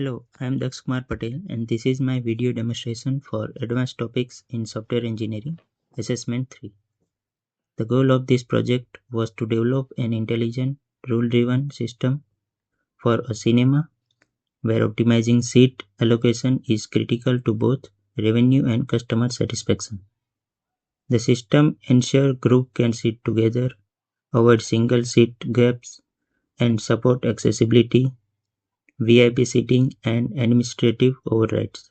Hello, I am Daxkumar Patel and this is my video demonstration for Advanced Topics in Software Engineering Assessment 3. The goal of this project was to develop an intelligent, rule-driven system for a cinema where optimizing seat allocation is critical to both revenue and customer satisfaction. The system ensures groups can sit together, avoid single seat gaps, and support accessibility, VIP seating, and administrative overrides.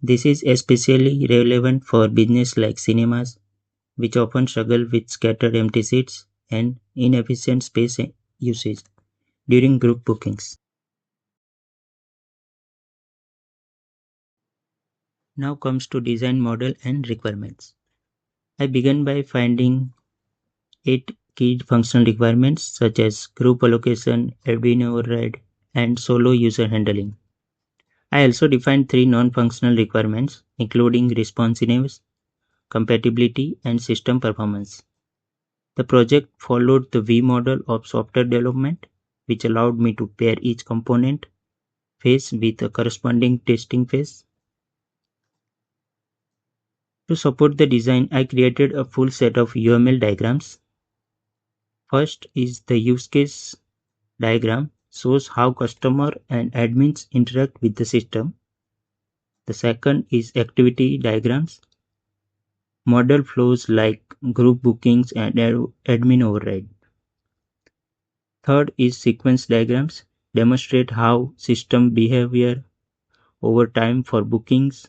This is especially relevant for business like cinemas, which often struggle with scattered empty seats and inefficient space usage during group bookings. Now comes to design model and requirements. I began by finding 8 key functional requirements such as group allocation, admin override, and solo user handling. I also defined 3 non-functional requirements including responsiveness, compatibility, and system performance. The project followed the V model of software development, which allowed me to pair each component phase with a corresponding testing phase. To support the design, I created a full set of UML diagrams. First is the use case diagram, shows how customer and admins interact with the system. The second is activity diagrams, model flows like group bookings and admin override. Third is sequence diagrams, demonstrate how system behavior over time for bookings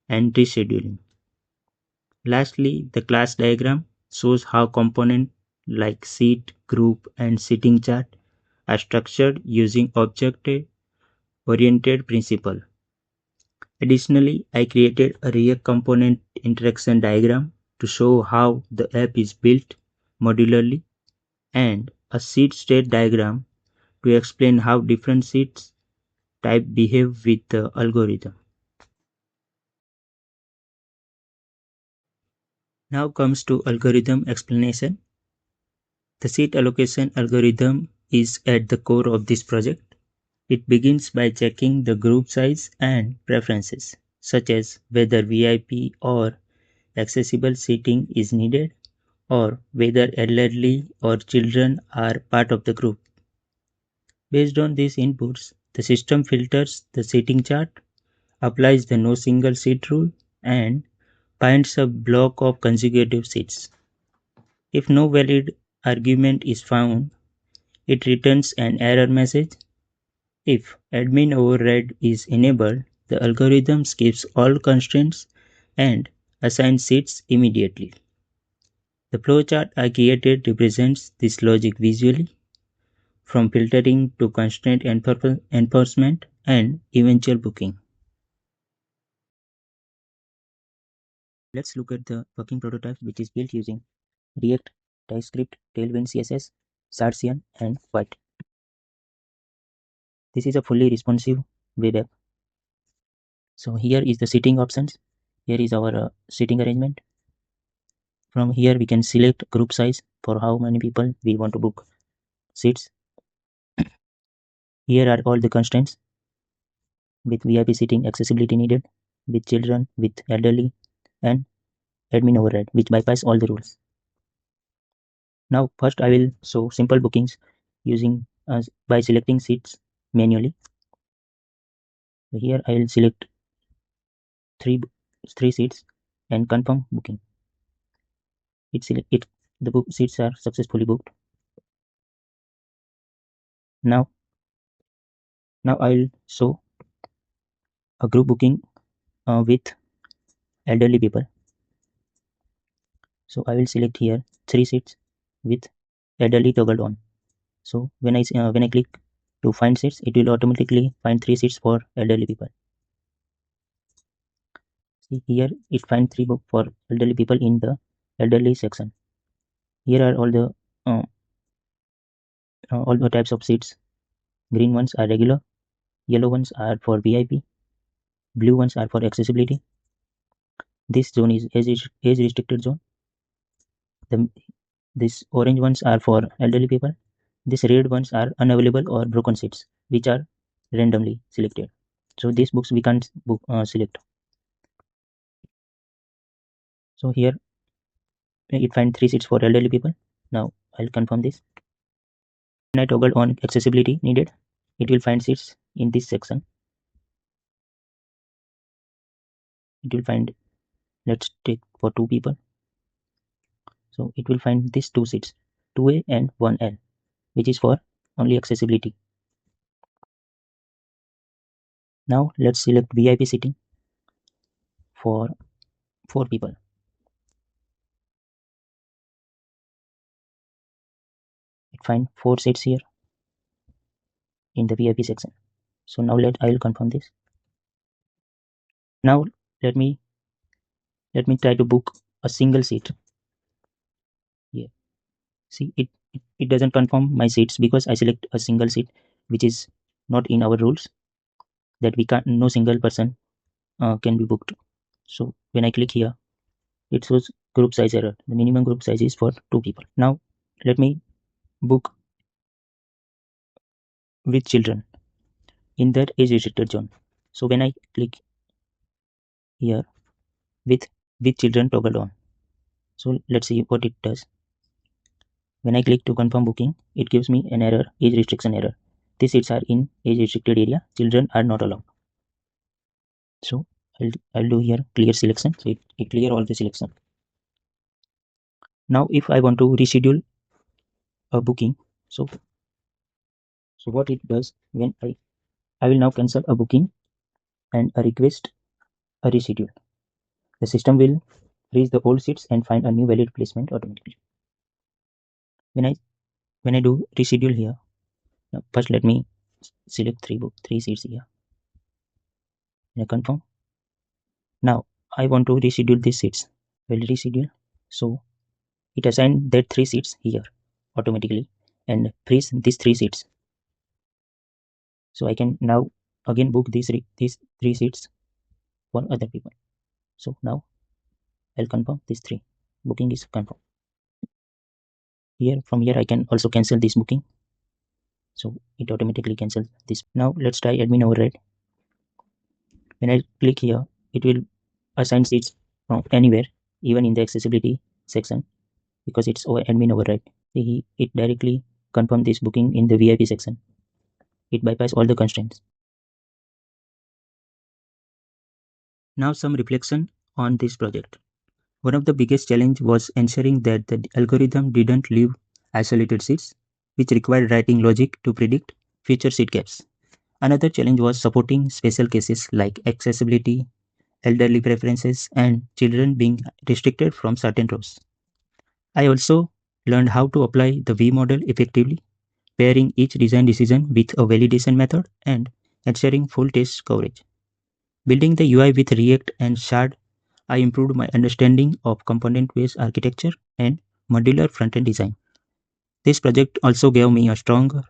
and rescheduling. Lastly, the class diagram shows how components like seat, group, and seating chart are structured using object-oriented principle. Additionally, I created a React component interaction diagram to show how the app is built modularly and a seat state diagram to explain how different seats type behave with the algorithm. Now comes to algorithm explanation. The seat allocation algorithm is at the core of this project. It begins by checking the group size and preferences, such as whether VIP or accessible seating is needed, or whether elderly or children are part of the group. Based on these inputs, the system filters the seating chart, applies the no single seat rule, and finds a block of consecutive seats. If no valid argument is found, it returns an error message. If admin override is enabled, the algorithm skips all constraints and assigns seats immediately. The flowchart I created represents this logic visually, from filtering to constraint enforcement and eventual booking. Let's look at the working prototype, which is built using React, TypeScript, Tailwind CSS, shadcn, and Vite. This is a fully responsive web app. So here is the seating options. Here is our seating arrangement. From here we can select group size for how many people we want to book seats. Here are all the constraints with VIP seating, accessibility needed, with children, with elderly, and admin override, which bypass all the rules. Now first I will show simple bookings using by selecting seats manually. So here I will select three seats and confirm booking. The book seats are successfully booked. Now I will show a group booking with elderly people. So I will select here 3 seats with elderly toggled on. So when I click to find seats, it will automatically find 3 seats for elderly people. See here, it finds 3 books for elderly people in the elderly section. Here are all the types of seats. Green ones are regular, yellow ones are for VIP, blue ones are for accessibility. This zone is age restricted zone. These orange ones are for elderly people. These red ones are unavailable or broken seats, which are randomly selected. So these books we can't select. So here it finds 3 seats for elderly people. Now I'll confirm this. When I toggle on accessibility needed, it will find seats in this section. It will find, let's take for 2 people. So it will find these 2 seats, 2A and 1L, which is for only accessibility. Now let's select VIP seating for 4 people. It find 4 seats here in the VIP section. So now I'll confirm this. Now let me try to book a single seat here. See, it doesn't confirm my seats because I select a single seat, which is not in our rules, that we can't, no single person can be booked. So when I click here, it shows group size error. The minimum group size is for 2 people. Now let me book with children in that age restricted zone. So when I click here, with children toggled on. So let's see what it does. When I click to confirm booking, it gives me an error, age restriction error. These seats are in age restricted area. Children are not allowed. So I'll do here clear selection. So it clear all the selection. Now if I want to reschedule a booking, so what it does, when I will now cancel a booking and a request a reschedule. The system will freeze the old seats and find a new valid placement automatically. When I do reschedule here, now first let me select 3 seats here. And I confirm. Now I want to reschedule these seats. Will reschedule. So it assigned that 3 seats here automatically and freeze these 3 seats. So I can now again book these 3 seats for other people. So now I'll confirm these 3. Booking is confirmed. From here I can also cancel this booking. So it automatically cancels this. Now let's try admin override. When I click here, it will assign seats from anywhere, even in the accessibility section, because it's admin override. It directly confirms this booking in the VIP section. It bypasses all the constraints. Now some reflection on this project. One of the biggest challenges was ensuring that the algorithm didn't leave isolated seats, which required writing logic to predict future seat gaps. Another challenge was supporting special cases like accessibility, elderly preferences, and children being restricted from certain rows. I also learned how to apply the V model effectively, pairing each design decision with a validation method and ensuring full test coverage. Building the UI with React and Shard, I improved my understanding of component-based architecture and modular front-end design. This project also gave me a stronger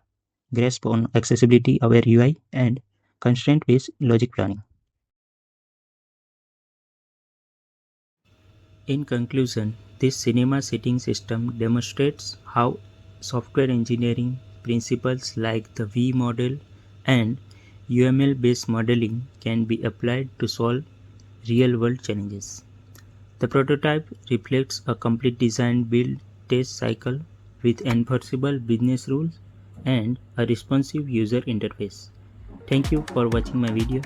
grasp on accessibility-aware UI and constraint-based logic planning. In conclusion, this cinema seating system demonstrates how software engineering principles like the V model and UML-based modeling can be applied to solve real-world challenges. The prototype reflects a complete design build test cycle with enforceable business rules and a responsive user interface. Thank you for watching my video.